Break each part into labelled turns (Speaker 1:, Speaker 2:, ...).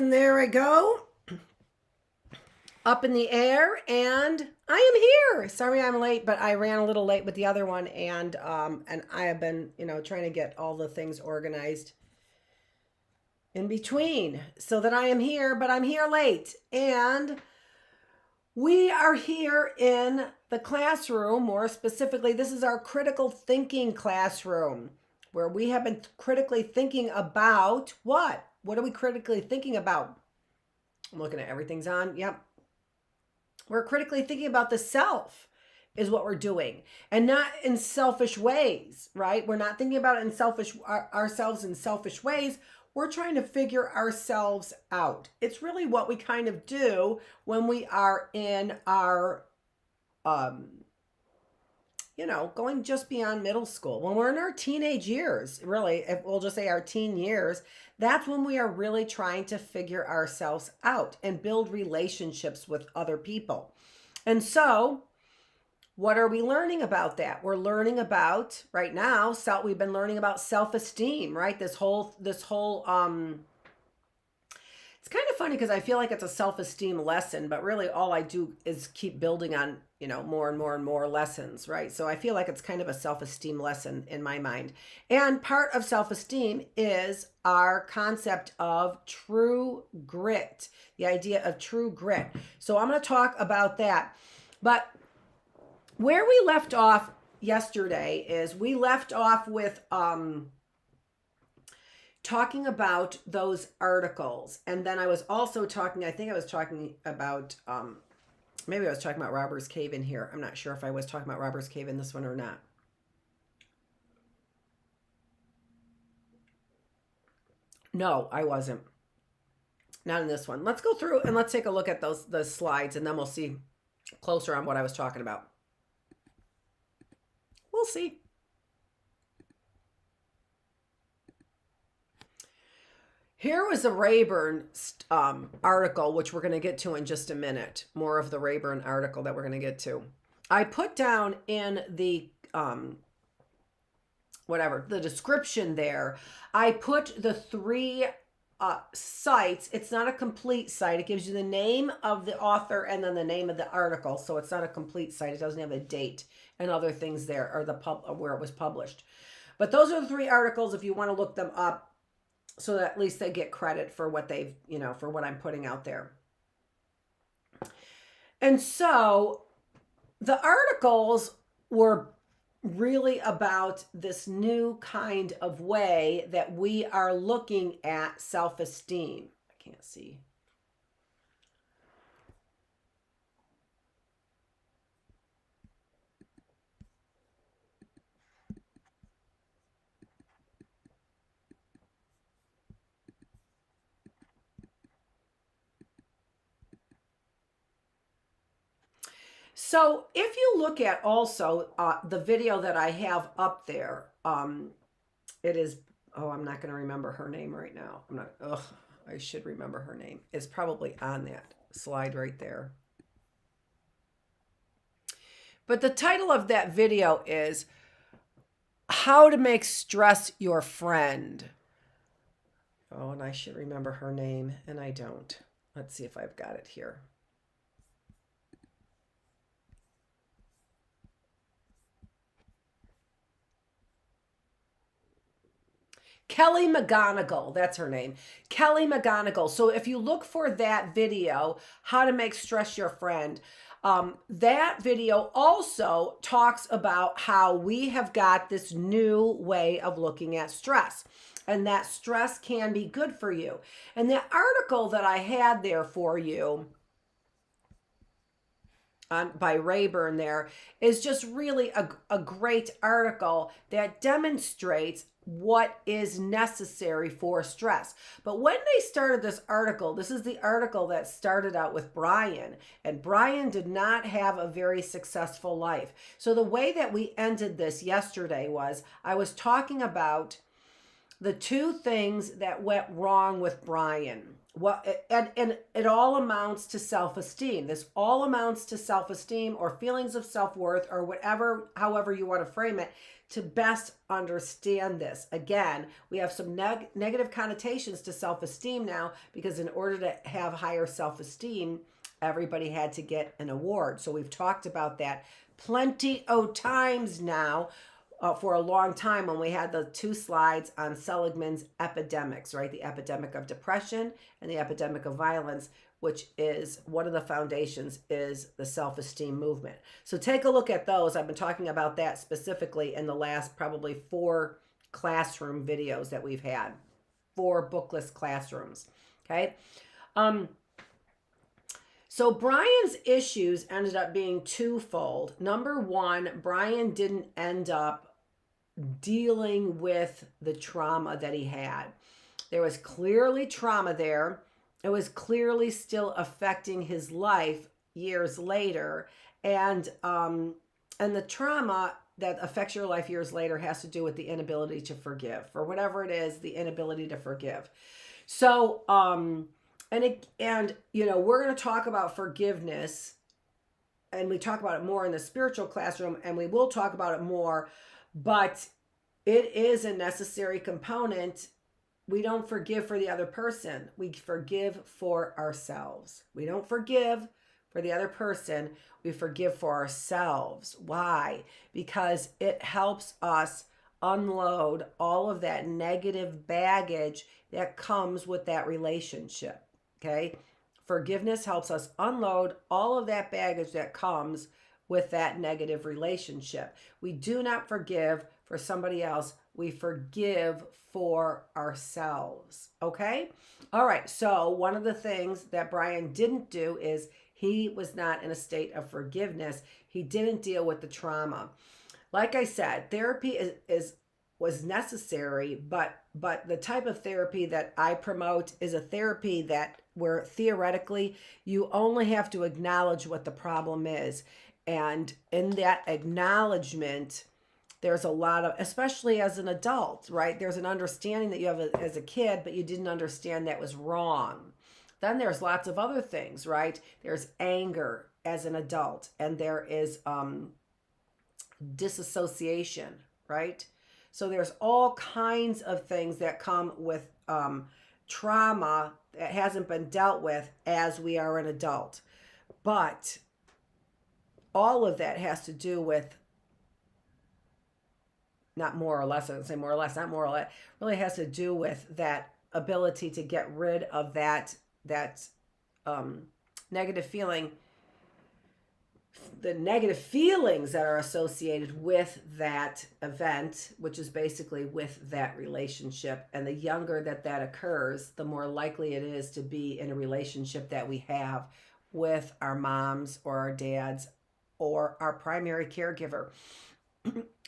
Speaker 1: And there I go. Up in the air, and I am here. Sorry I'm late, but I ran a little late with the other one, and I have been, trying to get all the things organized in between so that I am here, but I'm here late. And we are here in the classroom. More specifically, this is our critical thinking classroom, where we have been critically thinking about what? What are we critically thinking about? I'm looking at everything's on. Yep. We're critically thinking about the self is what we're doing, and not in selfish ways, right? We're not thinking about it in ourselves in selfish ways. We're trying to figure ourselves out. It's really what we kind of do when we are in our, going just beyond middle school. When we're in our teenage years, really, if we'll just say our teen years, that's when we are really trying to figure ourselves out and build relationships with other people. And so, what are we learning about that? We're learning about, right now, we've been learning about self-esteem, right? This whole it's kind of funny because I feel like it's a self-esteem lesson, but really all I do is keep building on, more and more and more lessons, right? So I feel like it's kind of a self-esteem lesson in my mind. And part of self-esteem is our concept of true grit, the idea of true grit. So I'm going to talk about that. But where we left off yesterday is we left off with talking about those articles. And then I was also talking, I think I was talking about, maybe I was talking about Robbers Cave in here. I'm not sure if I was talking about Robbers Cave in this one or not. No, I wasn't. Not in this one. Let's go through and let's take a look at those slides, and then we'll see closer on what I was talking about. We'll see. Here was a Raeburn article, which we're going to get to in just a minute. More of the Raeburn article that we're going to get to. I put down in the, the description there, I put the three sites. It's not a complete site. It gives you the name of the author and then the name of the article. So it's not a complete site. It doesn't have a date and other things there, or where it was published. But those are the three articles if you want to look them up, so that at least they get credit for what they've, for what I'm putting out there. And so the articles were really about this new kind of way that we are looking at self-esteem. I can't see. So if you look at also the video that I have up there, it is, I'm not going to remember her name right now. I should remember her name. It's probably on that slide right there. But the title of that video is How to Make Stress Your Friend. Oh, and I should remember her name, and I don't. Let's see if I've got it here. Kelly McGonigal, that's her name. Kelly McGonigal. So if you look for that video, How to Make Stress Your Friend, that video also talks about how we have got this new way of looking at stress, and that stress can be good for you. And the article that I had there for you by Raeburn there is just really a great article that demonstrates what is necessary for stress. But when they started this article, this is the article that started out with Brian, and Brian did not have a very successful life. So the way that we ended this yesterday was I was talking about the two things that went wrong with Brian. Well, and it all amounts to self-esteem. This all amounts to self-esteem or feelings of self-worth or whatever, however you want to frame it, to best understand this. Again, we have some negative connotations to self-esteem now, because in order to have higher self-esteem, everybody had to get an award. So we've talked about that plenty of times now. For a long time, when we had the 2 slides on Seligman's epidemics, right? The epidemic of depression and the epidemic of violence, which is one of the foundations is the self-esteem movement. So take a look at those. I've been talking about that specifically in the last probably 4 classroom videos that we've had, 4 bookless classrooms, okay? So Brian's issues ended up being twofold. Number one, Brian didn't end up dealing with the trauma that he had. There was clearly trauma there. It was clearly still affecting his life years later. And the trauma that affects your life years later has to do with the inability to forgive. For whatever it is, the inability to forgive. So, and you know, we're going to talk about forgiveness, and we talk about it more in the spiritual classroom, and we will talk about it more, but it is a necessary component. We don't forgive for the other person. We forgive for ourselves. We don't forgive for the other person. We forgive for ourselves. Why? Because it helps us unload all of that negative baggage that comes with that relationship. Okay? Forgiveness helps us unload all of that baggage that comes with that negative relationship. We do not forgive for somebody else. We forgive for ourselves. Okay? All right. So one of the things that Brian didn't do is he was not in a state of forgiveness. He didn't deal with the trauma. Like I said, therapy was necessary, but the type of therapy that I promote is a therapy that where theoretically you only have to acknowledge what the problem is. And in that acknowledgement, there's a lot of, especially as an adult, right? There's an understanding that you have as a kid, but you didn't understand that was wrong. Then there's lots of other things, right? There's anger as an adult, and there is disassociation, right? So there's all kinds of things that come with trauma that hasn't been dealt with as we are an adult. But all of that has to do with, not more or less, I would say more or less, not more or less, really has to do with that ability to get rid of that negative feeling, the negative feelings that are associated with that event, which is basically with that relationship. And the younger that occurs, the more likely it is to be in a relationship that we have with our moms or our dads or our primary caregiver.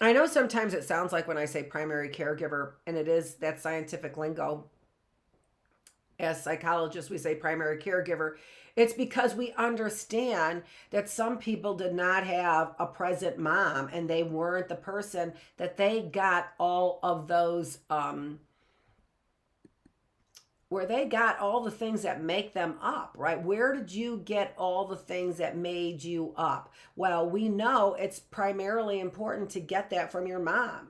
Speaker 1: I know sometimes it sounds like when I say primary caregiver, and it is that scientific lingo. As psychologists, we say primary caregiver. It's because we understand that some people did not have a present mom, and they weren't the person that they got all of those, where they got all the things that make them up, right? Where did you get all the things that made you up? Well, we know it's primarily important to get that from your mom.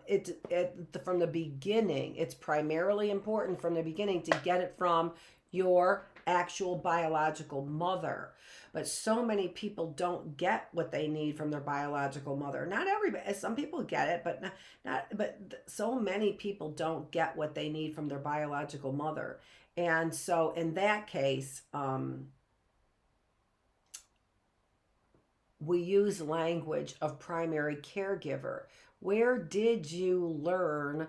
Speaker 1: From the beginning, it's primarily important from the beginning to get it from your actual biological mother. But so many people don't get what they need from their biological mother. Not everybody. Some people get it, but so many people don't get what they need from their biological mother. And so in that case, we use language of primary caregiver. Where did you learn,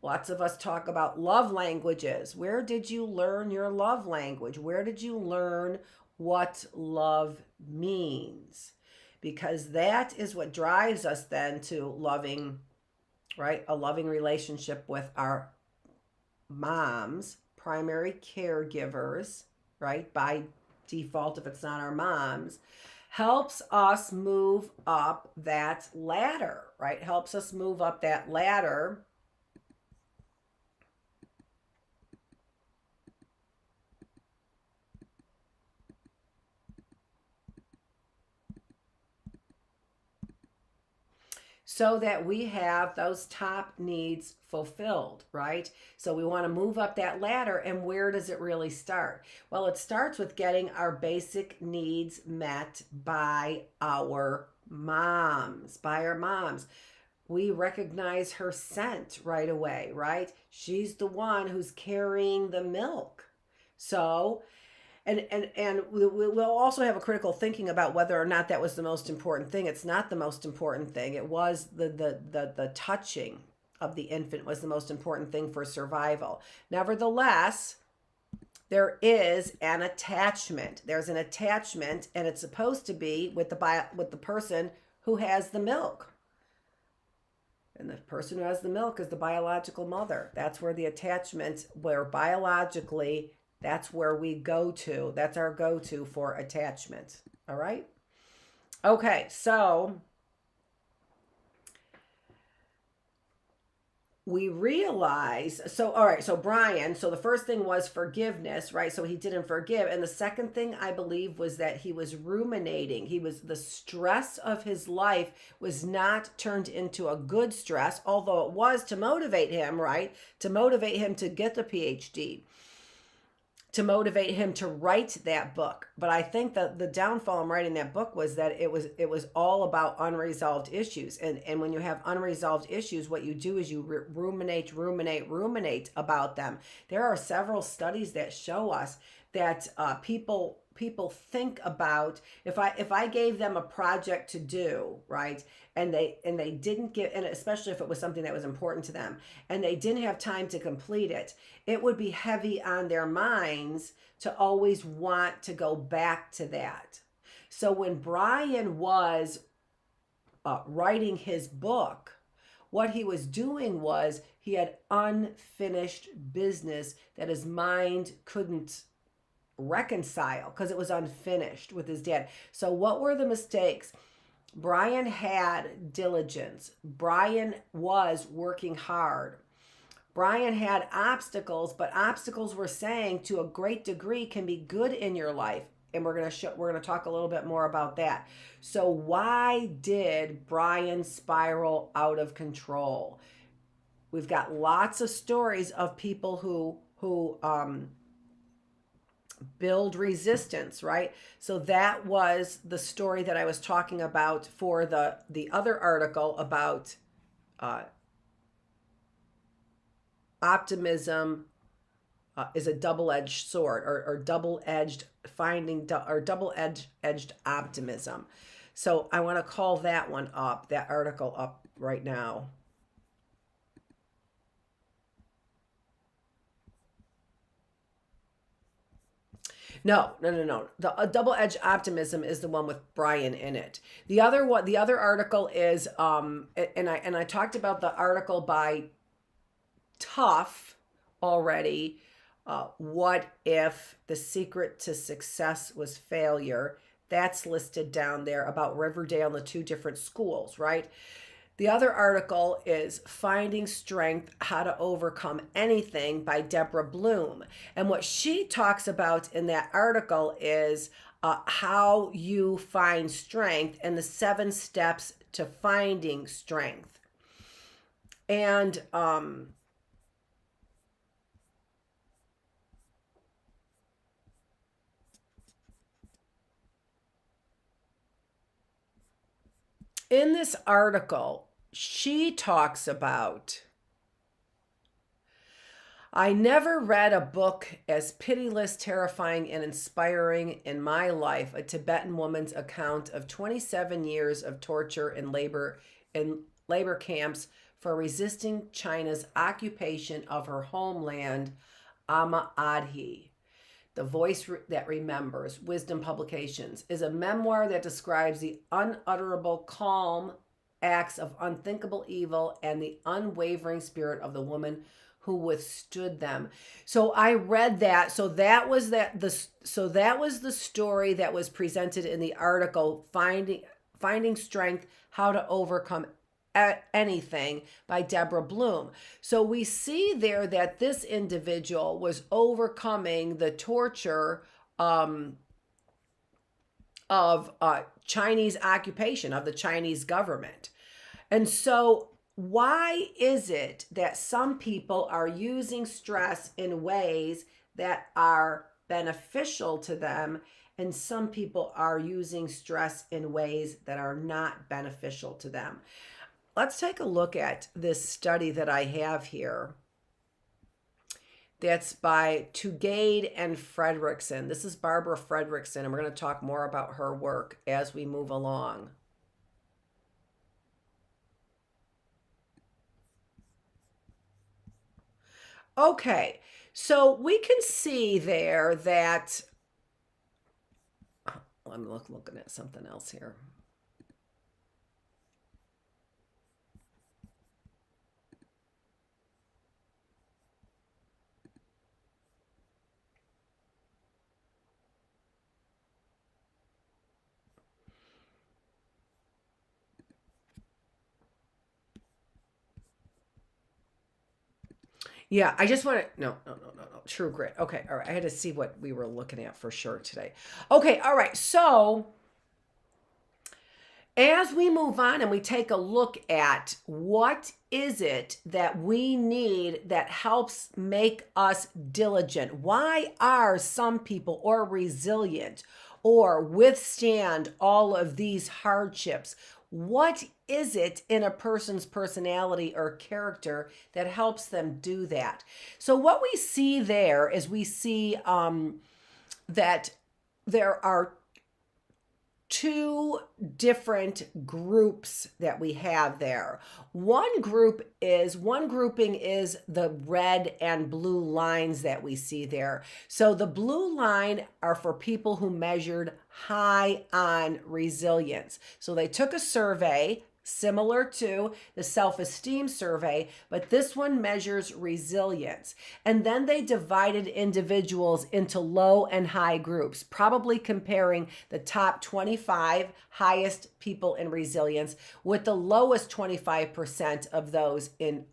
Speaker 1: lots of us talk about love languages. Where did you learn your love language? Where did you learn what love means? Because that is what drives us then to loving, right? A loving relationship with our moms, primary caregivers, right? By default, if it's not our moms, helps us move up that ladder, right? Helps us move up that ladder so that we have those top needs fulfilled, right? So we want to move up that ladder. And where does it really start? Well, it starts with getting our basic needs met by our moms, We recognize her scent right away, right? She's the one who's carrying the milk. So, and we'll also have a critical thinking about whether or not that was the most important thing. It's not the most important thing. It was the touching of the infant was the most important thing for survival. Nevertheless, there is an attachment. There's an attachment, and it's supposed to be with the person who has the milk. And the person who has the milk is the biological mother. That's where the attachment, where biologically, that's where we go to. That's our go-to for attachment. All right? Okay, so we realize, all right, so Brian, so the first thing was forgiveness, right? So he didn't forgive. And the second thing I believe was that he was ruminating. The stress of his life was not turned into a good stress, although it was to motivate him, right? To motivate him to get the PhD, to motivate him to write that book. But I think that the downfall in writing that book was that it was all about unresolved issues. And when you have unresolved issues, what you do is you ruminate about them. There are several studies that show us that people think about, if I gave them a project to do, right, and they didn't get, and especially if it was something that was important to them, and they didn't have time to complete it, it would be heavy on their minds to always want to go back to that. So when Brian was writing his book, what he was doing was he had unfinished business that his mind couldn't reconcile because it was unfinished with his dad. So what were the mistakes? Brian had diligence. Brian was working hard. Brian had obstacles, but obstacles we're saying to a great degree can be good in your life. And we're going to talk a little bit more about that. So why did Brian spiral out of control? We've got lots of stories of people who build resistance, right? So that was the story that I was talking about for the other article about optimism is a double-edged sword, or double-edged optimism. So I want to call that one up, that article up right now. No. The double-edged optimism is the one with Brian in it. The other article is, and I talked about the article by Tough already. What if the secret to success was failure? That's listed down there about Riverdale and the two different schools, right? The other article is Finding Strength, How to Overcome Anything by Deborah Blum. And what she talks about in that article is how you find strength and the 7 steps to finding strength. And in this article, she talks about, I never read a book as pitiless, terrifying, and inspiring in my life. A Tibetan woman's account of 27 years of torture in labor camps for resisting China's occupation of her homeland, Amma Adhi. The Voice That Remembers, Wisdom Publications, is a memoir that describes the unutterable calm acts of unthinkable evil and the unwavering spirit of the woman who withstood them. So I read that. So that was the story that was presented in the article, Finding Strength, How to Overcome Anything by Deborah Blum. So we see there that this individual was overcoming the torture of Chinese occupation, of the Chinese government. And so, why is it that some people are using stress in ways that are beneficial to them, and some people are using stress in ways that are not beneficial to them? Let's take a look at this study that I have here. That's by Tugade and Fredrickson. This is Barbara Fredrickson, and we're going to talk more about her work as we move along. Okay, so we can see there that I'm looking at something else here. Yeah, I just want to, no. True grit. Okay, all right. I had to see what we were looking at for sure today. Okay, all right. So, as we move on and we take a look at what is it that we need that helps make us diligent? Why are some people or resilient or withstand all of these hardships? What is it in a person's personality or character that helps them do that? So what we see there is we see that there are two different groups that we have there. One grouping is the red and blue lines that we see there. So the blue line are for people who measured high on resilience. So they took a survey similar to the self-esteem survey, but this one measures resilience. And then they divided individuals into low and high groups, probably comparing the top 25 highest people in resilience with the lowest 25% of those in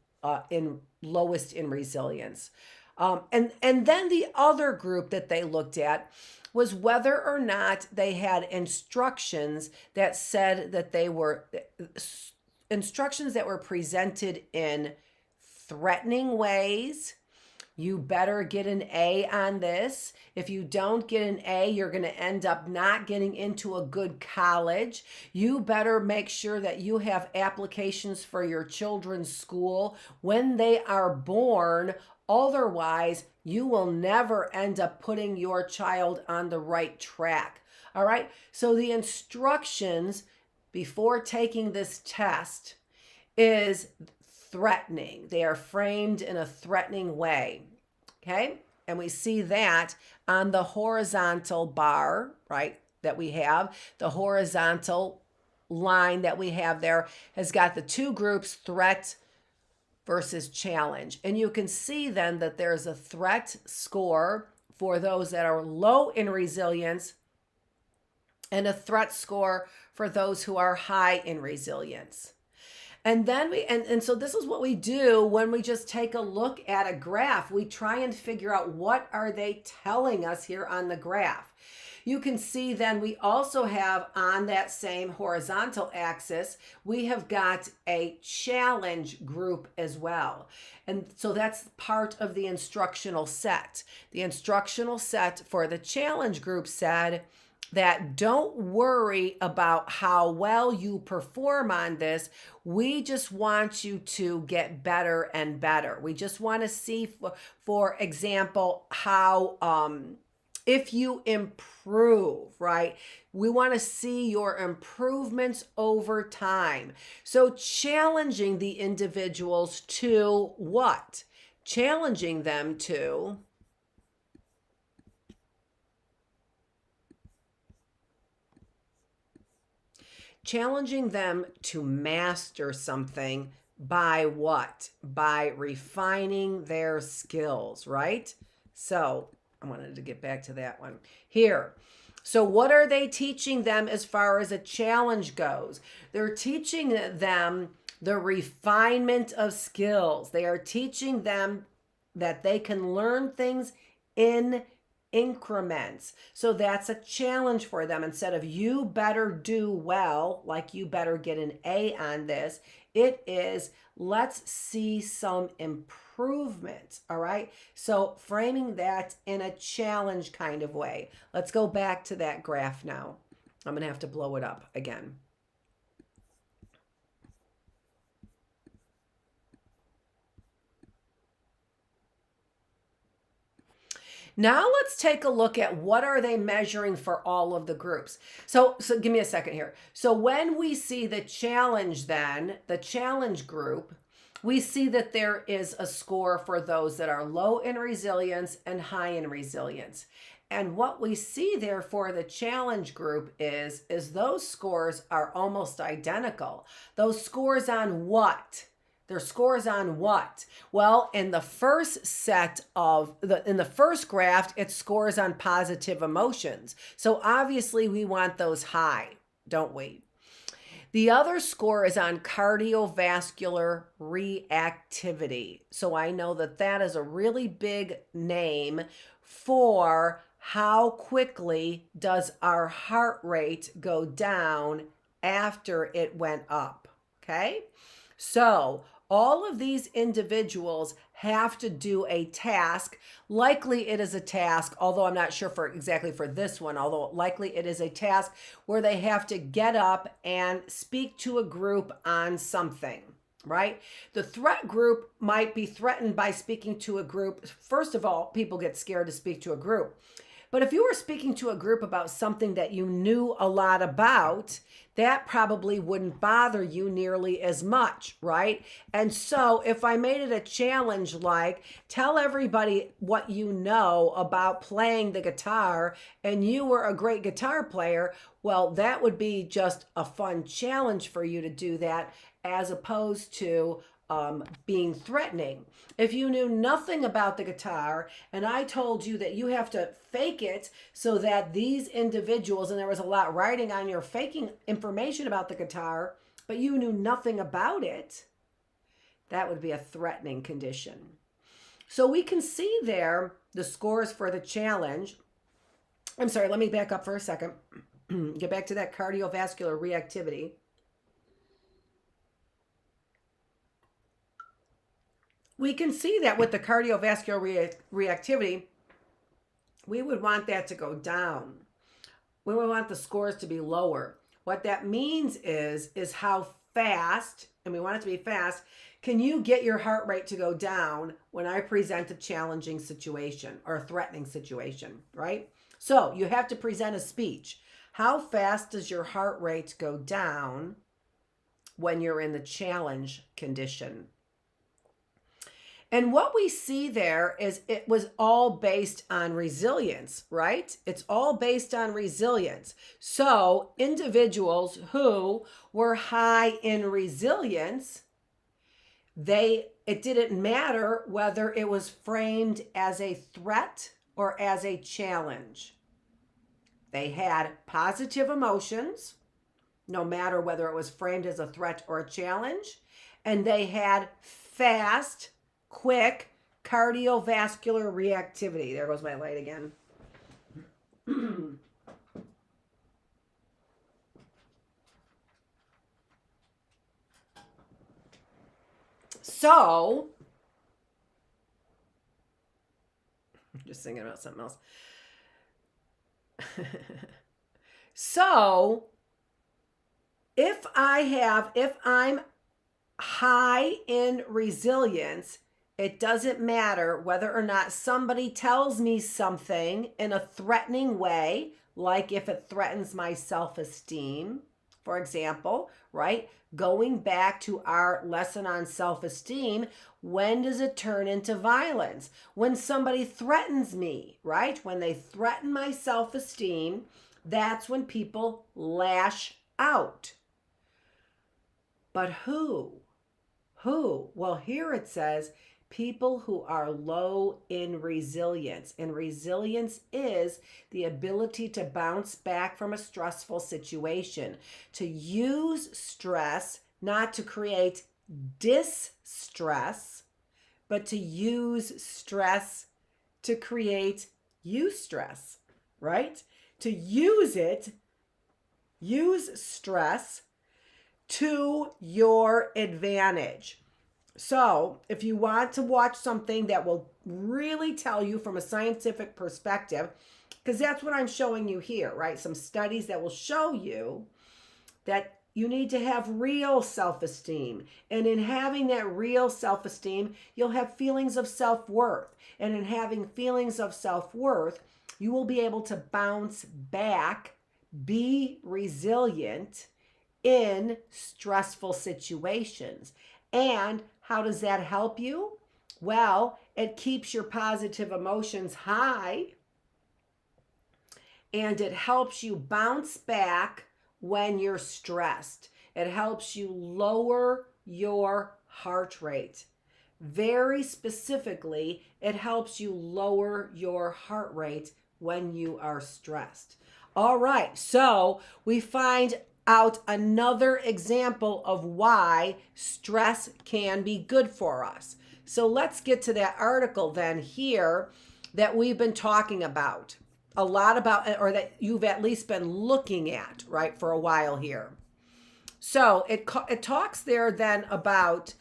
Speaker 1: lowest in resilience. And then the other group that they looked at was whether or not they had instructions that said that they were instructions that were presented in threatening ways. You better get an A on this. If you don't get an A, you're going to end up not getting into a good college. You better make sure that you have applications for your children's school when they are born. Otherwise, you will never end up putting your child on the right track. All right. So the instructions before taking this test is threatening. They are framed in a threatening way. Okay. And we see that on the horizontal bar, right? That we have. The horizontal line that we have there has got the two groups, threat versus challenge. And you can see then that there's a threat score for those that are low in resilience and a threat score for those who are high in resilience. And then so this is what we do when we just take a look at a graph. We try and figure out what are they telling us here on the graph. You can see then we also have on that same horizontal axis, we have got a challenge group as well. And so that's part of the instructional set. The instructional set for the challenge group said that don't worry about how well you perform on this. We just want you to get better and better. We just want to see, for example, how if you improve, right? We want to see your improvements over time. So challenging the individuals to what? Challenging them to master something by what? By refining their skills, right? So I wanted to get back to that one here. So what are they teaching them as far as a challenge goes? They're teaching them the refinement of skills. They are teaching them that they can learn things in increments. So that's a challenge for them. Instead of you better do well, like you better get an A on this, It is, let's see some improvement. All right. So framing that in a challenge kind of way. Let's go back to that graph now. I'm going to have to blow it up again. Now let's take a look at what are they measuring for all of the groups. So give me a second here. So when we see the challenge then, the challenge group, we see that there is a score for those that are low in resilience and high in resilience. And what we see there for the challenge group is those scores are almost identical. Those scores on what? Their scores on what? Well, in the first set of in the first graph, it scores on positive emotions. So obviously we want those high, don't we? The other score is on cardiovascular reactivity. So I know that that is a really big name for how quickly does our heart rate go down after it went up. Okay? So all of these individuals have to do a task. Likely it is a task, although I'm not sure exactly for this one, although likely it is a task where they have to get up and speak to a group on something, right? The threat group might be threatened by speaking to a group. First of all, people get scared to speak to a group. But if you were speaking to a group about something that you knew a lot about, that probably wouldn't bother you nearly as much, right? And so if I made it a challenge like, tell everybody what you know about playing the guitar and you were a great guitar player, well, that would be just a fun challenge for you to do that as opposed to being threatening. If you knew nothing about the guitar and I told you that you have to fake it so that these individuals, and there was a lot writing on your faking information about the guitar, but you knew nothing about it, that would be a threatening condition. So we can see there the scores for the challenge. I'm sorry, let me back up for a second. Get back to that cardiovascular reactivity. We can see that with the cardiovascular reactivity, we would want that to go down. We would want the scores to be lower. What that means is how fast, and we want it to be fast, can you get your heart rate to go down when I present a challenging situation or a threatening situation, right? So you have to present a speech. How fast does your heart rate go down when you're in the challenge condition? And what we see there is it was all based on resilience, right? It's all based on resilience. So individuals who were high in resilience, it didn't matter whether it was framed as a threat or as a challenge. They had positive emotions, no matter whether it was framed as a threat or a challenge, and they had fast, quick cardiovascular reactivity. There goes my light again. So, I'm just thinking about something else. So, if I'm high in resilience, it doesn't matter whether or not somebody tells me something in a threatening way, like if it threatens my self-esteem, for example, right? Going back to our lesson on self-esteem, when does it turn into violence? When somebody threatens me, right? When they threaten my self-esteem, that's when people lash out. But who? Who? Well, here it says people who are low in resilience. And resilience is the ability to bounce back from a stressful situation, to use stress, not to create distress, but to use stress to create eustress, right? To use stress to your advantage. So, if you want to watch something that will really tell you from a scientific perspective, because that's what I'm showing you here, right? Some studies that will show you that you need to have real self-esteem. And in having that real self-esteem, you'll have feelings of self-worth. And in having feelings of self-worth, you will be able to bounce back, be resilient in stressful situations. And how does that help you? Well, it keeps your positive emotions high, and it helps you bounce back when you're stressed. It helps you lower your heart rate. Very specifically, it helps you lower your heart rate when you are stressed. All right, so we find out another example of why stress can be good for us. So let's get to that article then here that we've been talking about a lot about, or that you've at least been looking at, right, for a while here. So it talks there then about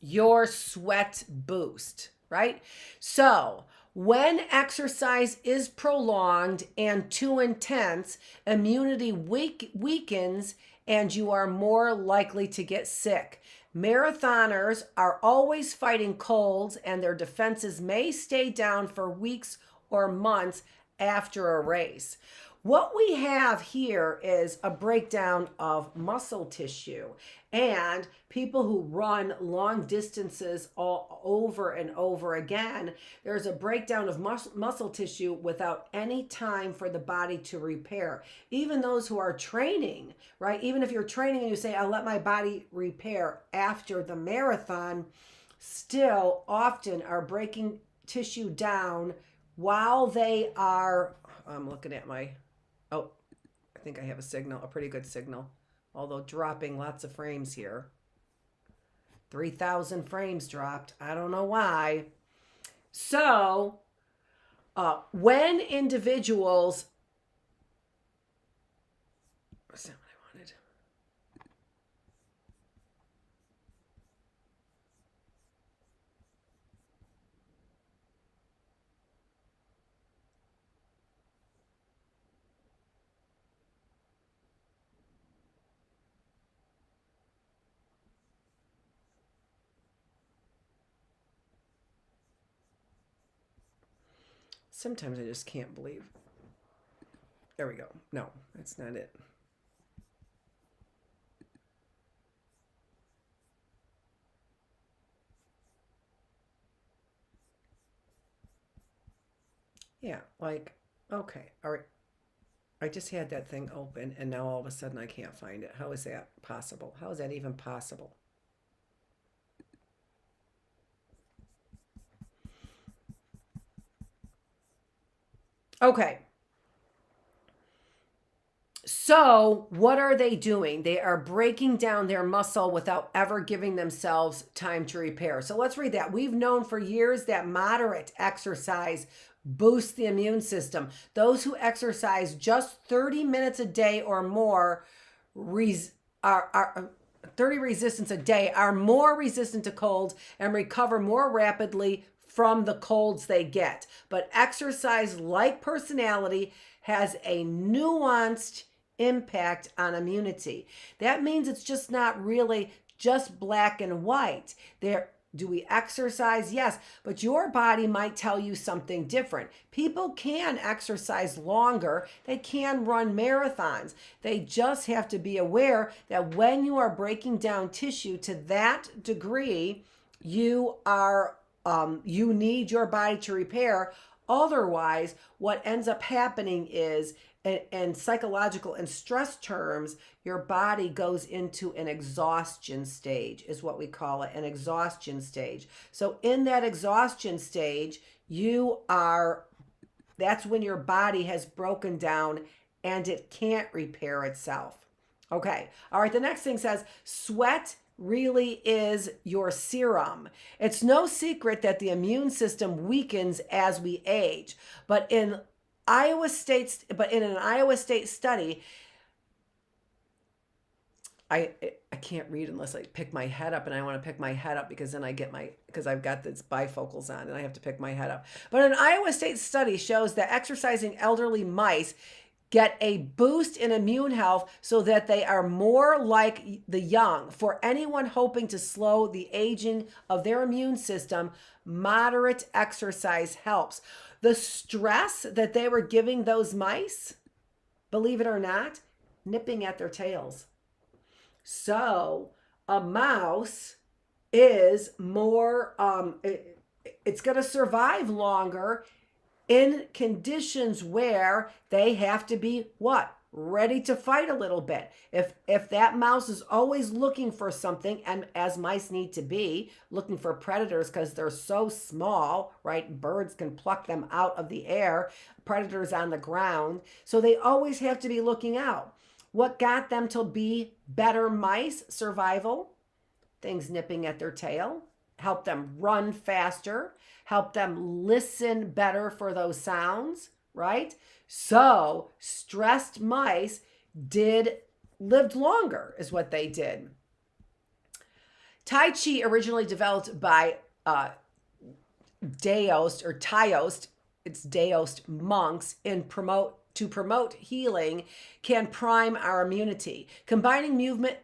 Speaker 1: your sweat boost, right? So when exercise is prolonged and too intense, immunity weakens and you are more likely to get sick. Marathoners are always fighting colds and their defenses may stay down for weeks or months after a race. What we have here is a breakdown of muscle tissue, and people who run long distances all over and over again, there's a breakdown of muscle tissue without any time for the body to repair. Even those who are training, right? Even if you're training and you say, I'll let my body repair after the marathon, still often are breaking tissue down while they are, I'm looking at my, oh, I think I have a signal, a pretty good signal, although dropping lots of frames here. 3,000 frames dropped. I don't know why. So, when individuals, what's that what I wanted? Sometimes I just can't believe. There we go. No, that's not it. Yeah, like, okay, all right. I just had that thing open and now all of a sudden I can't find it. How is that possible? How is that even possible? Okay. So, what are they doing? They are breaking down their muscle without ever giving themselves time to repair. So, let's read that. We've known for years that moderate exercise boosts the immune system. Those who exercise just 30 minutes a day or more are 30 resistance a day are more resistant to colds and recover more rapidly from the colds they get. But exercise, like personality, has a nuanced impact on immunity. That means it's just not really just black and white. Do we exercise? Yes, but your body might tell you something different. People can exercise longer. They can run marathons. They just have to be aware that when you are breaking down tissue to that degree, you need your body to repair. Otherwise, what ends up happening is, in psychological and stress terms, your body goes into an exhaustion stage, is what we call it, an exhaustion stage. So in that exhaustion stage, that's when your body has broken down and it can't repair itself. Okay. All right. The next thing says sweat really is your serum. It's no secret that the immune system weakens as we age, but in an Iowa State study, I can't read unless I pick my head up, and I want to pick my head up because then because I've got this bifocals on and I have to pick my head up. But an Iowa State study shows that exercising elderly mice get a boost in immune health so that they are more like the young. For anyone hoping to slow the aging of their immune system, moderate exercise helps. The stress that they were giving those mice, believe it or not, nipping at their tails. So a mouse is more, it's going to survive longer in conditions where they have to be what? Ready to fight a little bit. If that mouse is always looking for something, and as mice need to be, looking for predators because they're so small, right? Birds can pluck them out of the air, predators on the ground. So they always have to be looking out. What got them to be better mice? Survival. Things nipping at their tail. Help them run faster. Help them listen better for those sounds, right? So stressed mice lived longer is what they did. Tai Chi originally developed by Daoist or Taoist, it's Daoist monks to promote healing can prime our immunity. Combining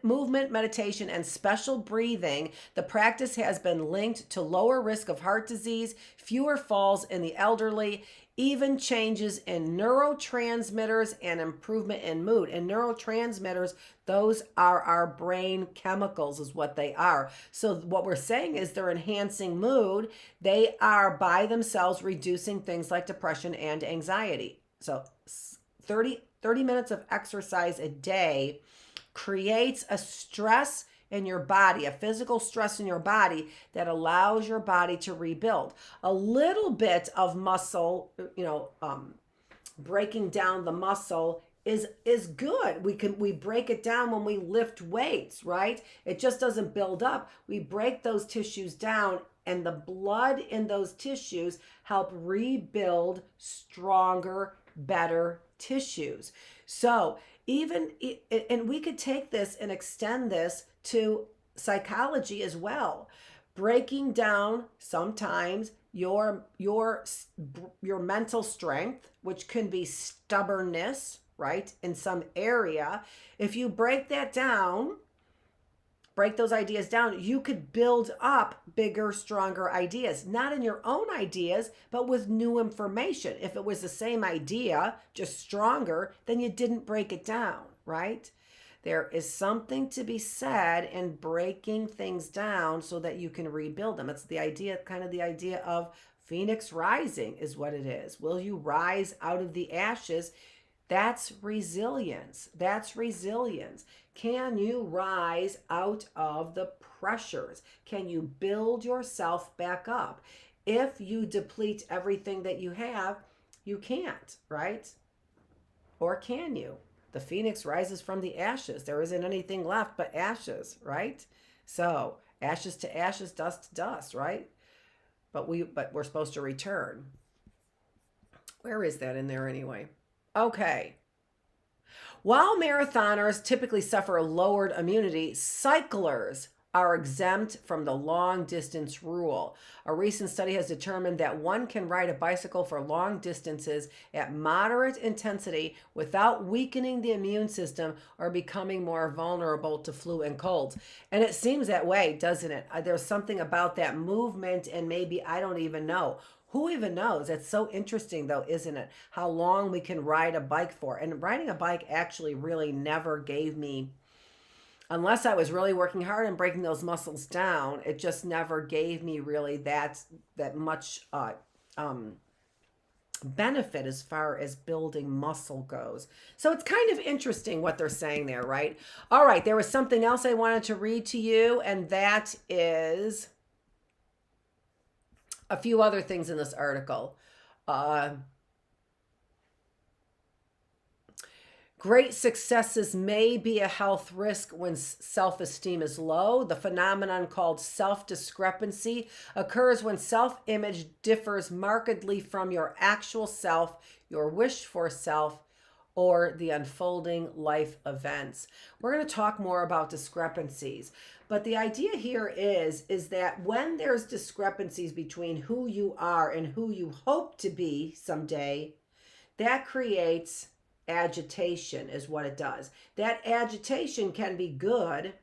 Speaker 1: movement, meditation, and special breathing, the practice has been linked to lower risk of heart disease, fewer falls in the elderly, even changes in neurotransmitters and improvement in mood. And neurotransmitters, those are our brain chemicals is what they are. So what we're saying is they're enhancing mood. They are by themselves reducing things like depression and anxiety. So 30 minutes of exercise a day creates a stress in your body, a physical stress in your body that allows your body to rebuild. A little bit of muscle, breaking down the muscle is good. We break it down when we lift weights, right? It just doesn't build up. We break those tissues down, and the blood in those tissues help rebuild stronger, better tissues. So and we could take this and extend this to psychology as well. Breaking down sometimes your mental strength, which can be stubbornness, right? In some area. If you break those ideas down, you could build up bigger, stronger ideas, not in your own ideas, but with new information. If it was the same idea, just stronger, then you didn't break it down, right? There is something to be said in breaking things down so that you can rebuild them. It's the idea, kind of the idea of Phoenix rising is what it is. Will you rise out of the ashes? That's resilience. That's resilience. Can you rise out of the pressures? Can you build yourself back up? If you deplete everything that you have, you can't, right? Or can you? The phoenix rises from the ashes. There isn't anything left but ashes, right? So ashes to ashes, dust to dust, right? But we're supposed to return. Where is that in there anyway? Okay. While marathoners typically suffer lowered immunity, cyclers are exempt from the long distance rule. A recent study has determined that one can ride a bicycle for long distances at moderate intensity without weakening the immune system or becoming more vulnerable to flu and colds. And it seems that way, doesn't it? There's something about that movement, and maybe I don't even know. Who even knows? It's so interesting though, isn't it? How long we can ride a bike for. And riding a bike actually really never gave me, unless I was really working hard and breaking those muscles down, it just never gave me really that much benefit as far as building muscle goes. So it's kind of interesting what they're saying there, right? All right, there was something else I wanted to read to you, and that is a few other things in this article. Great successes may be a health risk when self-esteem is low. The phenomenon called self-discrepancy occurs when self-image differs markedly from your actual self, your wished-for self, or the unfolding life events. We're going to talk more about discrepancies. But the idea here is that when there's discrepancies between who you are and who you hope to be someday, that creates agitation is what it does. That agitation can be good,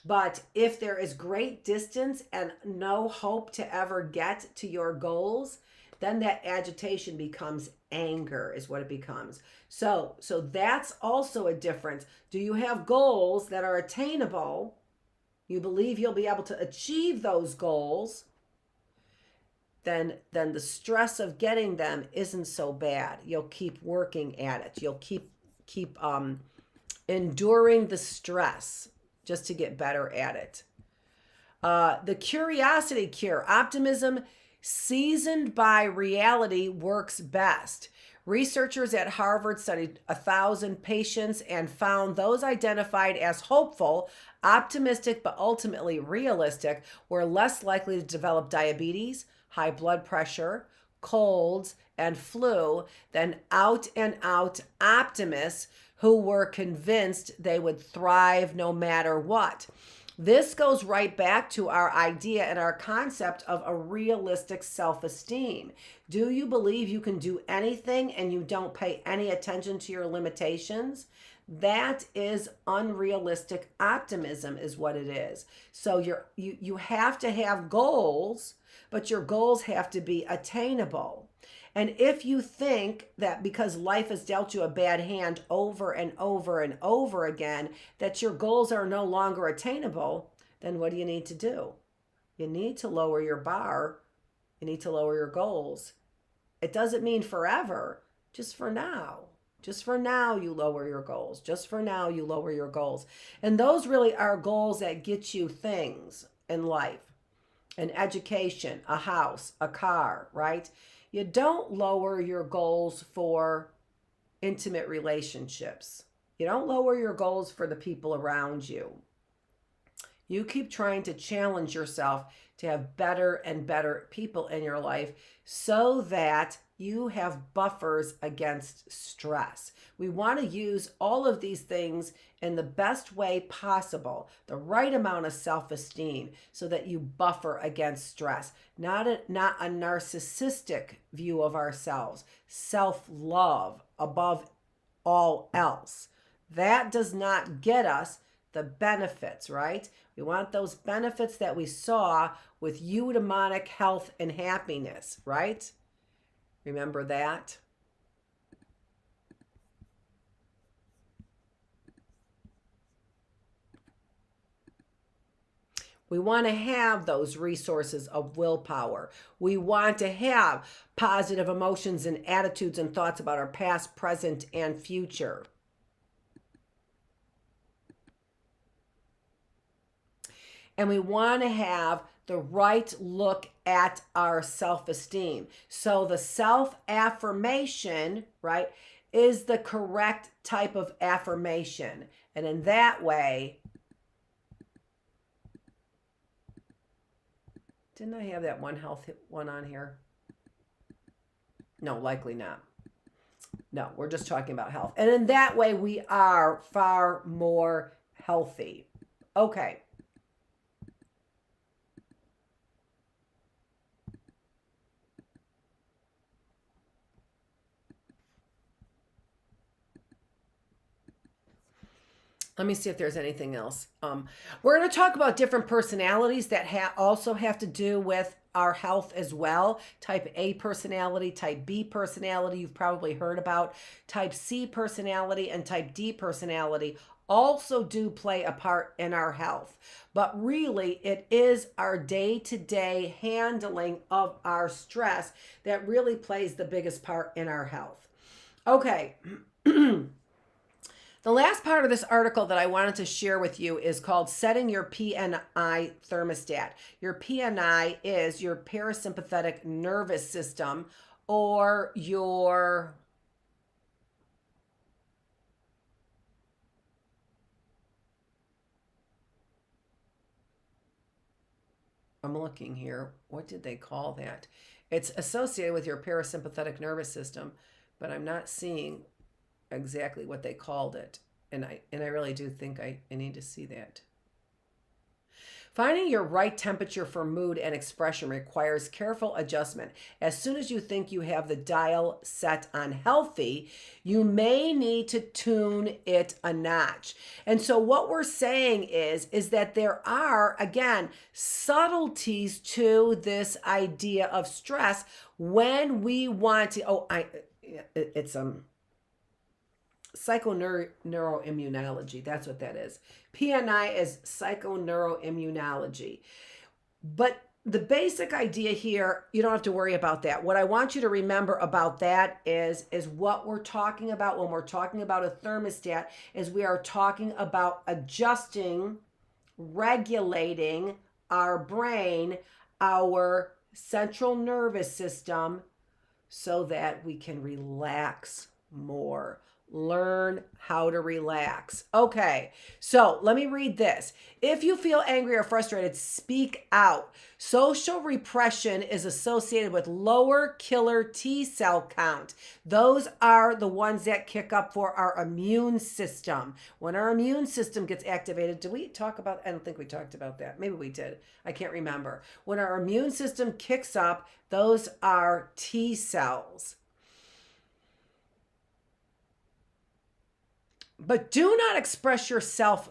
Speaker 1: but if there is great distance and no hope to ever get to your goals, then that agitation becomes anger is what it becomes. So that's also a difference. Do you have goals that are attainable? You believe you'll be able to achieve those goals, then the stress of getting them isn't so bad. You'll keep working at it. You'll keep enduring the stress just to get better at it. The curiosity cure, optimism seasoned by reality works best. Researchers at Harvard studied 1,000 patients and found those identified as hopeful, optimistic, but ultimately realistic were less likely to develop diabetes, high blood pressure, colds, and flu than out and out optimists who were convinced they would thrive no matter what. This goes right back to our idea and our concept of a realistic self-esteem. Do you believe you can do anything and you don't pay any attention to your limitations? That is unrealistic optimism is what it is. So you have to have goals, but your goals have to be attainable. And if you think that because life has dealt you a bad hand over and over and over again, that your goals are no longer attainable, then what do you need to do? You need to lower your bar. You need to lower your goals. It doesn't mean forever, just for now. Just for now, you lower your goals. Just for now, you lower your goals. And those really are goals that get you things in life. An education, a house, a car, right? You don't lower your goals for intimate relationships. You don't lower your goals for the people around you. You keep trying to challenge yourself to have better and better people in your life so that you have buffers against stress. We want to use all of these things in the best way possible, the right amount of self-esteem so that you buffer against stress. Not a narcissistic view of ourselves, self-love above all else. That does not get us the benefits, right? We want those benefits that we saw with eudaimonic health and happiness, right? Remember that? We want to have those resources of willpower. We want to have positive emotions and attitudes and thoughts about our past, present, and future. And we want to have the right look at our self-esteem. So the self-affirmation, right, is the correct type of affirmation. And in that way, didn't I have that one health one on here? No, likely not. No, we're just talking about health. And in that way, we are far more healthy. Okay. Let me see if there's anything else. We're going to talk about different personalities that also have to do with our health as well. Type A personality, type B personality, you've probably heard about. Type C personality and type D personality also do play a part in our health. But really, it is our day-to-day handling of our stress that really plays the biggest part in our health. Okay. The last part of this article that I wanted to share with you is called Setting Your PNI Thermostat. Your PNI is your parasympathetic nervous system, or your I'm looking here. What did they call that? It's associated with your parasympathetic nervous system, but I'm not seeing exactly what they called it. And I really do think I need to see that. Finding your right temperature for mood and expression requires careful adjustment. As soon as you think you have the dial set on healthy, you may need to tune it a notch. And so what we're saying is that there are, again, subtleties to this idea of stress when we want to, it's psychoneuroimmunology. That's what that is. PNI is psychoneuroimmunology. But the basic idea here, you don't have to worry about that. What I want you to remember about that is what we're talking about when we're talking about a thermostat is we are talking about adjusting, regulating our brain, our central nervous system so that we can relax more. Learn how to relax. Okay, so let me read this. If you feel angry or frustrated, speak out. Social repression is associated with lower killer T cell count. Those are the ones that kick up for our immune system. When our immune system gets activated, did we talk about, I don't think we talked about that. Maybe we did. I can't remember. When our immune system kicks up, those are T cells. But do express yourself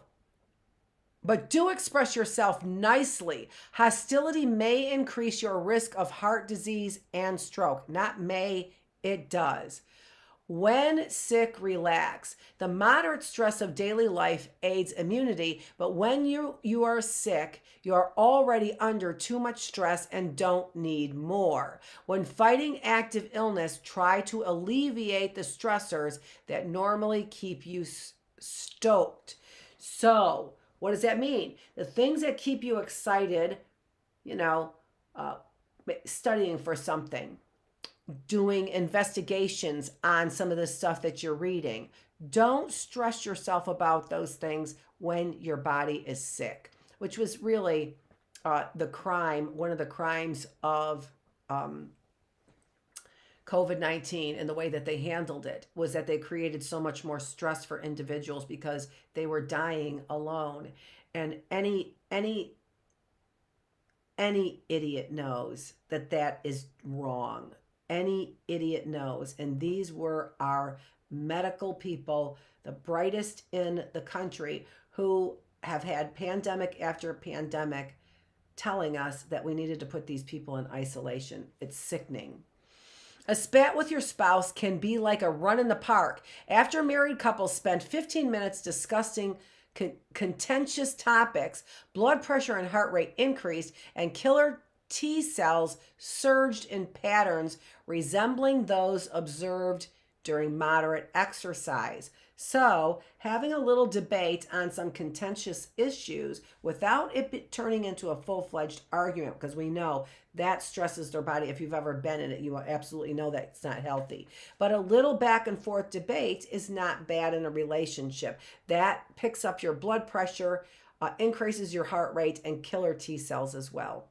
Speaker 1: nicely. Hostility may increase your risk of heart disease and stroke. Not may, it does. When sick, relax. The moderate stress of daily life aids immunity, but when you are sick, you are already under too much stress and don't need more. When fighting active illness, try to alleviate the stressors that normally keep you stoked. So, what does that mean? The things that keep you excited, studying for something, doing investigations on some of the stuff that you're reading. Don't stress yourself about those things when your body is sick, which was really one of the crimes of COVID-19 and the way that they handled it was that they created so much more stress for individuals because they were dying alone. And any idiot knows that is wrong. Any idiot knows. And these were our medical people, the brightest in the country, who have had pandemic after pandemic telling us that we needed to put these people in isolation. It's sickening. A spat with your spouse can be like a run in the park. After married couples spend 15 minutes discussing contentious topics, blood pressure and heart rate increased, and killer T cells surged in patterns resembling those observed during moderate exercise. So, having a little debate on some contentious issues without it turning into a full-fledged argument, because we know that stresses their body. If you've ever been in it, you absolutely know that it's not healthy. But a little back and forth debate is not bad in a relationship. That picks up your blood pressure, increases your heart rate, and killer T cells as well.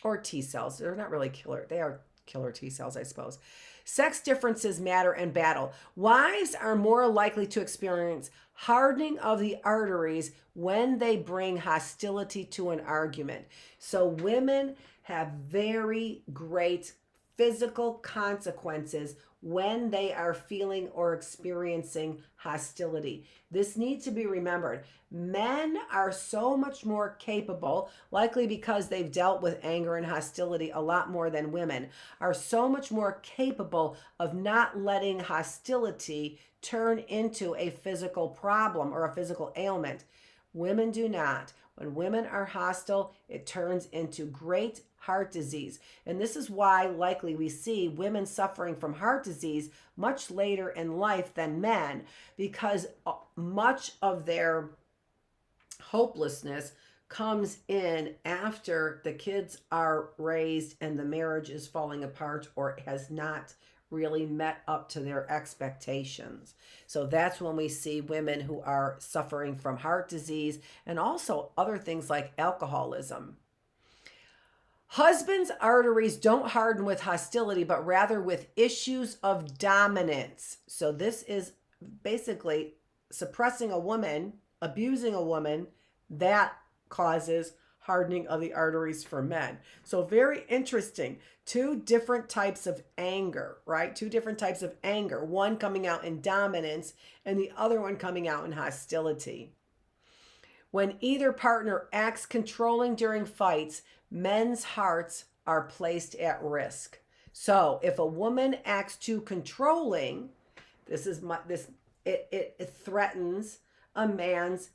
Speaker 1: Or T cells. They're not really killer. They are killer T cells, I suppose. Sex differences matter in battle. Wives are more likely to experience hardening of the arteries when they bring hostility to an argument. So women have very great physical consequences when they are feeling or experiencing hostility. This needs to be remembered. Men are so much more capable, likely because they've dealt with anger and hostility a lot more than women, are so much more capable of not letting hostility turn into a physical problem or a physical ailment. Women do not. When women are hostile, it turns into great heart disease. And this is why likely we see women suffering from heart disease much later in life than men, because much of their hopelessness comes in after the kids are raised and the marriage is falling apart or has not really met up to their expectations. So that's when we see women who are suffering from heart disease and also other things like alcoholism. Husbands' arteries don't harden with hostility, but rather with issues of dominance. So this is basically suppressing a woman, abusing a woman, that causes hardening of the arteries for men. So very interesting. Two different types of anger, right? Two different types of anger. One coming out in dominance and the other one coming out in hostility. When either partner acts controlling during fights, men's hearts are placed at risk. So if a woman acts too controlling, it threatens a man's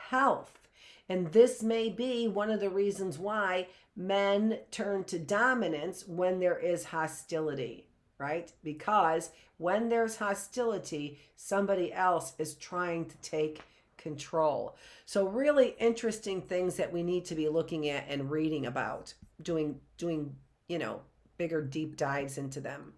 Speaker 1: health. And this may be one of the reasons why men turn to dominance when there is hostility, right? Because when there's hostility, somebody else is trying to take control. So really interesting things that we need to be looking at and reading about, doing, bigger deep dives into them.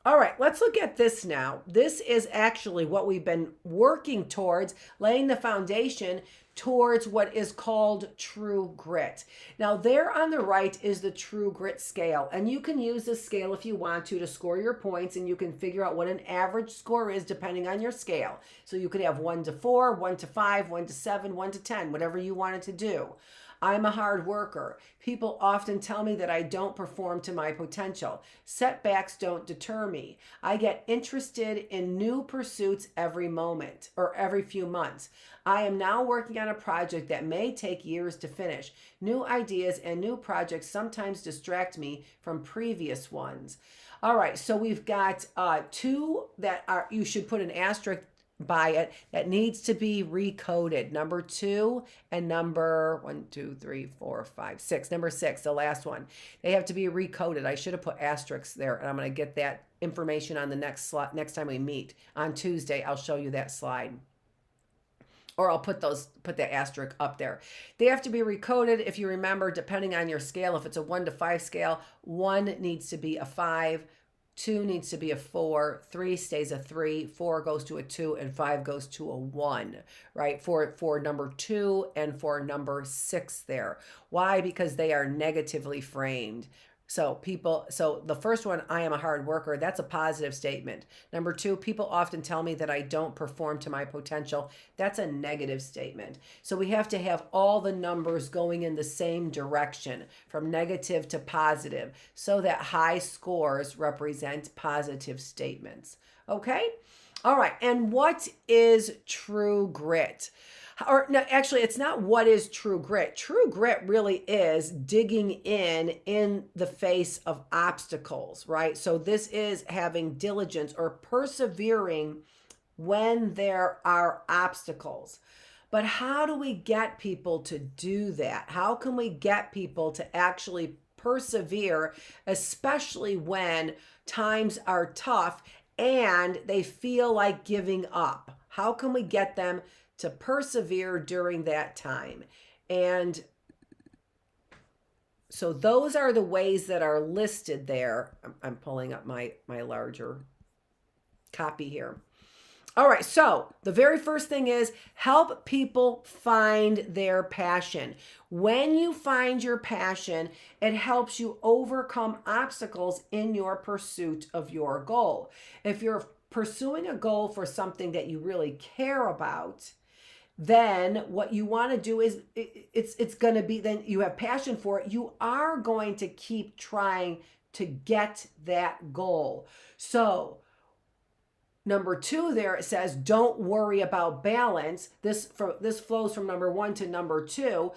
Speaker 1: All right, let's look at this now. This is actually what we've been working towards, laying the foundation towards what is called true grit. Now, there on the right is the true grit scale, and you can use this scale if you want to score your points, and you can figure out what an average score is depending on your scale. So you could have 1 to 4, 1 to 5, 1 to 7, 1 to 10, whatever you wanted to do. I'm a hard worker. People often tell me that I don't perform to my potential. Setbacks don't deter me. I get interested in new pursuits every moment or every few months. I am now working on a project that may take years to finish. New ideas and new projects sometimes distract me from previous ones. All right, so we've got two that are, you should put an asterisk by it, that needs to be recoded. Number 2 and number 1, 2, 3, 4, 5, 6. Number 6, the last one. They have to be recoded. I should have put asterisks there, and I'm going to get that information on the next slide. Next time we meet on Tuesday, I'll show you that slide. Or I'll put the asterisk up there. They have to be recoded. If you remember, depending on your scale, if it's a 1 to 5 scale, 1 needs to be a 5. 2 needs to be a 4, 3 stays a 3, 4 goes to a 2, and 5 goes to a 1, right? For number 2 and for number 6 there. Why? Because they are negatively framed. So the first one, I am a hard worker, that's a positive statement. Number 2, people often tell me that I don't perform to my potential. That's a negative statement. So we have to have all the numbers going in the same direction, from negative to positive, so that high scores represent positive statements. Okay? All right. And what is true grit? Or no, actually, it's not what is true grit. True grit really is digging in the face of obstacles, right? So this is having diligence or persevering when there are obstacles. But how do we get people to do that? How can we get people to actually persevere, especially when times are tough and they feel like giving up? How can we get them to persevere during that time? And so those are the ways that are listed there. I'm pulling up my larger copy here. All right, so the very first thing is help people find their passion. When you find your passion, it helps you overcome obstacles in your pursuit of your goal. If you're pursuing a goal for something that you really care about, then what you want to do is it's going to be, then you have passion for it. You are going to keep trying to get that goal. So number 2 there, it says, don't worry about balance. This flows from number 1 to number 2.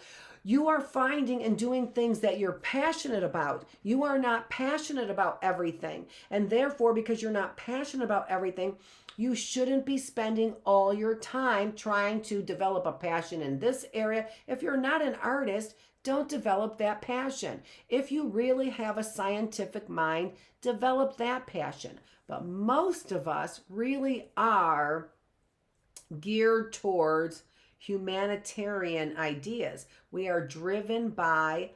Speaker 1: You are finding and doing things that you're passionate about. You are not passionate about everything. And therefore, because you're not passionate about everything, you shouldn't be spending all your time trying to develop a passion in this area. If you're not an artist, don't develop that passion. If you really have a scientific mind, develop that passion. But most of us really are geared towards humanitarian ideas. We are driven by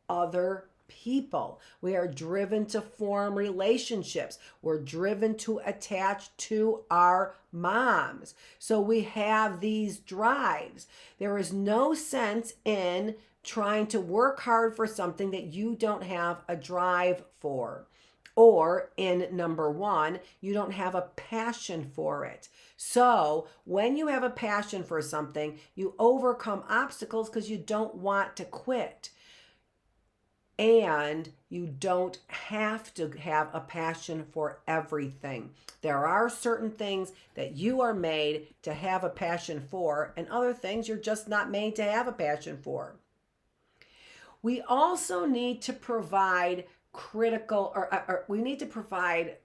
Speaker 1: other people. We are driven to form relationships. We're driven to attach to our moms. So we have these drives. There is no sense in trying to work hard for something that you don't have a drive for. Or in number one, you don't have a passion for it. So when you have a passion for something, you overcome obstacles because you don't want to quit. And you don't have to have a passion for everything. There are certain things that you are made to have a passion for, and other things you're just not made to have a passion for. We also need to provide we need to provide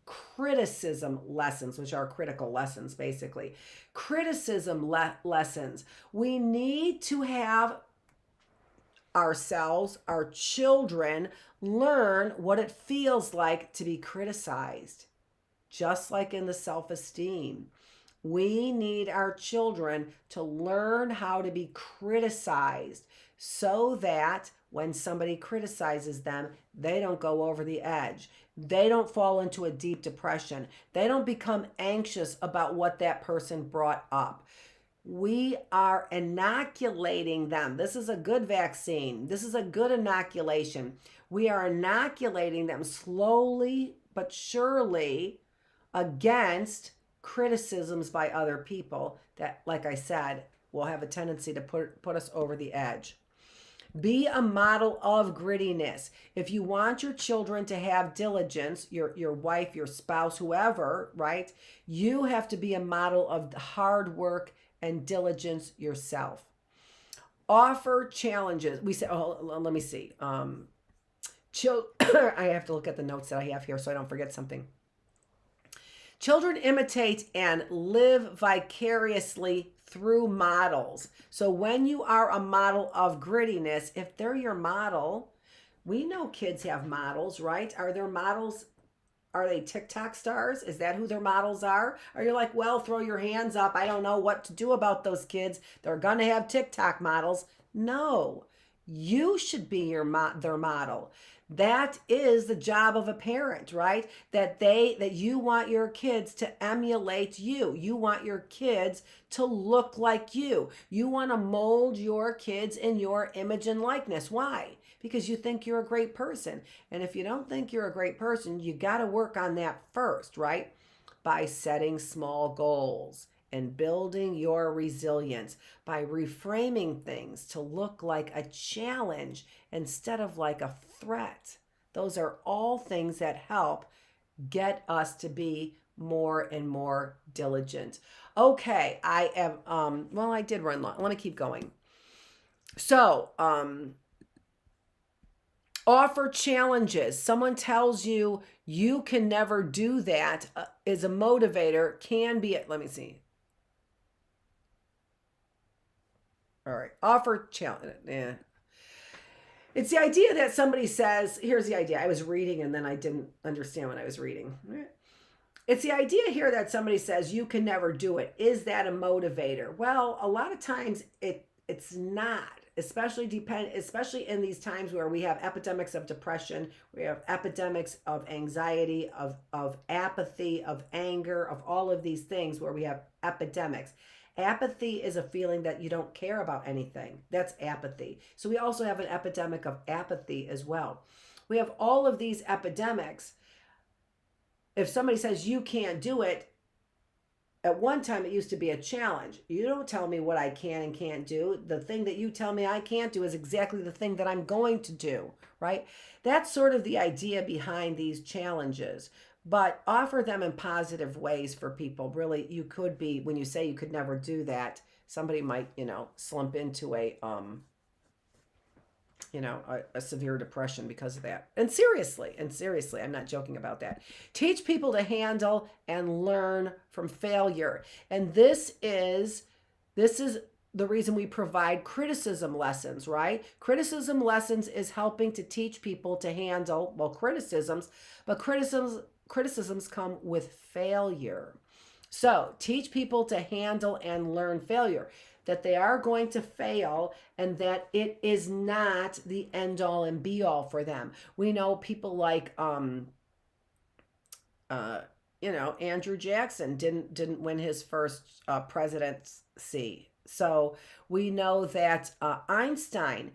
Speaker 1: criticism lessons, which are critical lessons, basically. Criticism lessons. We need to have ourselves, our children, learn what it feels like to be criticized. Just like in the self-esteem, we need our children to learn how to be criticized so that when somebody criticizes them, they don't go over the edge. They don't fall into a deep depression. They don't become anxious about what that person brought up. We are inoculating them. This is a good vaccine. This is a good inoculation. We are inoculating them slowly but surely against criticisms by other people that, like I said, will have a tendency to put us over the edge. Be a model of grittiness. If you want your children to have diligence, your wife, your spouse, whoever, right? You have to be a model of hard work and diligence yourself. Offer challenges. We say, oh, let me see. I have to look at the notes that I have here so I don't forget something. Children imitate and live vicariously through models. So when you are a model of grittiness, if they're your model, we know kids have models, right? Are there models? Are they TikTok stars? Is that who their models are? Are you like, well, throw your hands up. I don't know what to do about those kids. They're going to have TikTok models. No, you should be their model. That is the job of a parent, right? That you want your kids to emulate you. You want your kids to look like you. You want to mold your kids in your image and likeness. Why? Because you think you're a great person. And if you don't think you're a great person, you got to work on that first, right? By setting small goals and building your resilience, by reframing things to look like a challenge instead of like a threat. Those are all things that help get us to be more and more diligent. Okay, I am, well, I did run long. Let me keep going. So, offer challenges. Someone tells you you can never do that is a motivator, can be, let me see. All right, offer challenge. Yeah. It's the idea that somebody says, here's the idea. I was reading and then I didn't understand what I was reading. It's the idea here that somebody says you can never do it. Is that a motivator? Well, a lot of times it's not, especially in these times where we have epidemics of depression, we have epidemics of anxiety, of apathy, of anger, of all of these things where we have epidemics. Apathy is a feeling that you don't care about anything. That's apathy. So we also have an epidemic of apathy as well. We have all of these epidemics. If somebody says you can't do it, at one time it used to be a challenge. You don't tell me what I can and can't do. The thing that you tell me I can't do is exactly the thing that I'm going to do, right? That's sort of the idea behind these challenges. But offer them in positive ways for people. Really, you could be, when you say you could never do that, somebody might, slump into a severe depression because of that. And seriously, I'm not joking about that. Teach people to handle and learn from failure. And this is the reason we provide criticism lessons, right? Criticism lessons is helping to teach people to handle, criticisms, but criticisms come with failure. So teach people to handle and learn failure, that they are going to fail and that it is not the end all and be all for them. We know people like, Andrew Jackson didn't win his first presidency. So we know that Einstein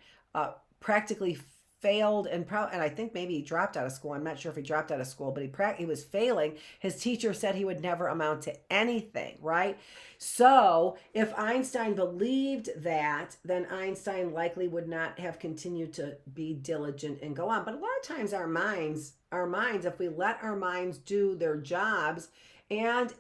Speaker 1: practically failed and I think maybe he dropped out of school. I'm not sure if he dropped out of school, but he was failing. His teacher said he would never amount to anything, right? So if Einstein believed that, then Einstein likely would not have continued to be diligent and go on. But a lot of times our minds, if we let our minds do their jobs and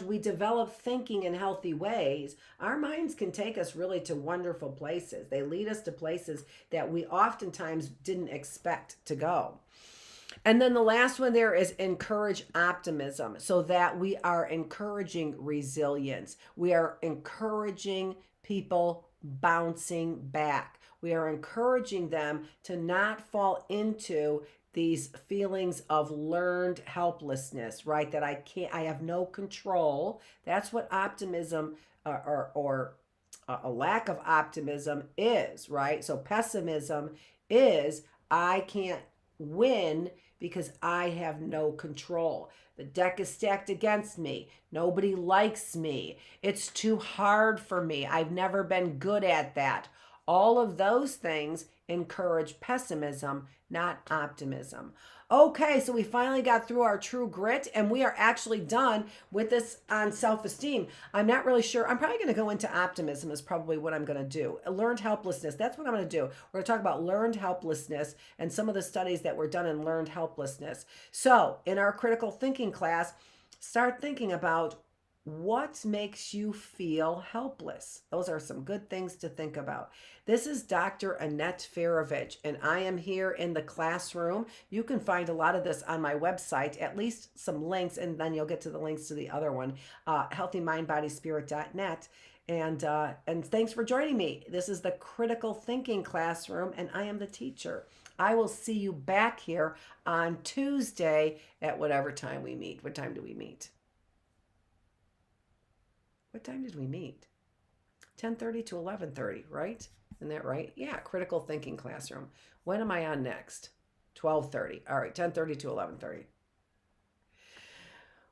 Speaker 1: we develop thinking in healthy ways, our minds can take us really to wonderful places. They lead us to places that we oftentimes didn't expect to go. And then the last one there is encourage optimism, so that we are encouraging resilience. We are encouraging people bouncing back. We are encouraging them to not fall into these feelings of learned helplessness, right? That I have no control. That's what optimism or a lack of optimism is, right? So pessimism is I can't win because I have no control. The deck is stacked against me. Nobody likes me. It's too hard for me. I've never been good at that. All of those things encourage pessimism, not optimism. Okay, so we finally got through our true grit and we are actually done with this on self-esteem. I'm not really sure. I'm probably going to go into optimism is probably what I'm going to do. Learned helplessness. That's what I'm going to do. We're going to talk about learned helplessness and some of the studies that were done in learned helplessness. So in our critical thinking class, start thinking about what makes you feel helpless. Those are some good things to think about. This is Dr. Annette Feravich, and I am here in the classroom. You can find a lot of this on my website, at least some links, and then you'll get to the links to the other one, healthymindbodyspirit.net. And thanks for joining me. This is the critical thinking classroom, and I am the teacher. I will see you back here on Tuesday at whatever time we meet. What time do we meet? What time did we meet? 10:30 to 11:30, right? Isn't that right? Yeah, critical thinking classroom. When am I on next? 12:30. All right, 10:30 to 11:30.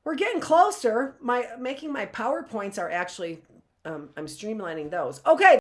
Speaker 1: We're getting closer. Making my PowerPoints are actually I'm streamlining those. Okay.